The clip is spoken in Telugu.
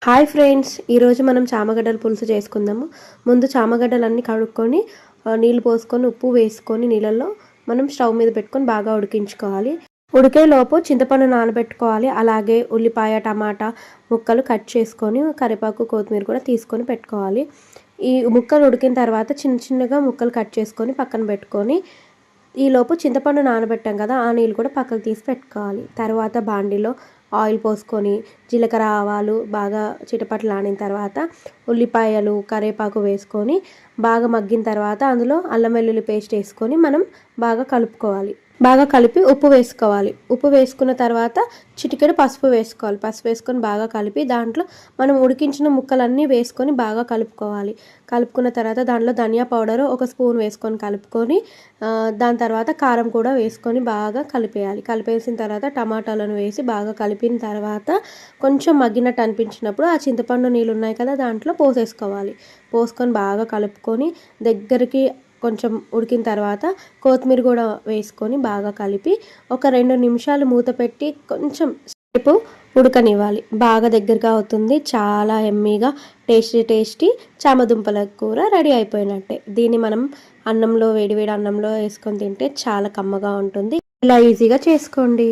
హాయ్ ఫ్రెండ్స్, ఈరోజు మనం చామగడ్డల పులుసు చేసుకుందాము. ముందు చామగడ్డలన్నీ కడుక్కొని నీళ్ళు పోసుకొని ఉప్పు వేసుకొని నీళ్ళల్లో మనం స్టవ్ మీద పెట్టుకొని బాగా ఉడికించుకోవాలి. ఉడికేలోపు చింతపండు నానబెట్టుకోవాలి. అలాగే ఉల్లిపాయ టమాటా ముక్కలు కట్ చేసుకొని కరివేపాకు కొత్తిమీర కూడా తీసుకొని పెట్టుకోవాలి. ఈ ముక్కలు ఉడికిన తర్వాత చిన్న చిన్నగా ముక్కలు కట్ చేసుకొని పక్కన పెట్టుకొని ఈలోపు చింతపండు నానబెట్టాం కదా, ఆ నీళ్ళు కూడా పక్కకు తీసి పెట్టుకోవాలి. తర్వాత బాండిలో ఆయిల్ పోసుకొని జీలకర్ర ఆవాలు బాగా చిటపటలాడిన తర్వాత ఉల్లిపాయలు కరివేపాకు వేసుకొని బాగా మగ్గిన తర్వాత అందులో అల్లం వెల్లుల్లి పేస్ట్ వేసుకొని మనం బాగా కలుపుకోవాలి. బాగా కలిపి ఉప్పు వేసుకోవాలి. ఉప్పు వేసుకున్న తర్వాత చిటికెడు పసుపు వేసుకోవాలి. పసుపు వేసుకొని బాగా కలిపి దాంట్లో మనం ఉడికించిన ముక్కలన్నీ వేసుకొని బాగా కలుపుకోవాలి. కలుపుకున్న తర్వాత దాంట్లో ధనియా పౌడర్ ఒక స్పూన్ వేసుకొని కలుపుకొని దాని తర్వాత కారం కూడా వేసుకొని బాగా కలిపేయాలి. కలిపేసిన తర్వాత టమాటాలను వేసి బాగా కలిపిన తర్వాత కొంచెం మగ్గినట్టు అనిపించినప్పుడు ఆ చింతపండు నీళ్ళు ఉన్నాయి కదా, దాంట్లో పోసేసుకోవాలి. పోసుకొని బాగా కలుపుకొని దగ్గరికి కొంచెం ఉడికిన తర్వాత కొత్తిమీర కూడా వేసుకొని బాగా కలిపి ఒక 2 నిమిషాలు మూత పెట్టి కొంచెం సేపు ఉడకనివ్వాలి. బాగా దగ్గరగా అవుతుంది. చాలా ఎమ్మీగా టేస్టీ చామదుంపల కూర రెడీ అయిపోయినట్టే. దీన్ని మనం అన్నంలో వేడివేడి అన్నంలో వేసుకొని తింటే చాలా కమ్మగా ఉంటుంది. ఇలా ఈజీగా చేసుకోండి.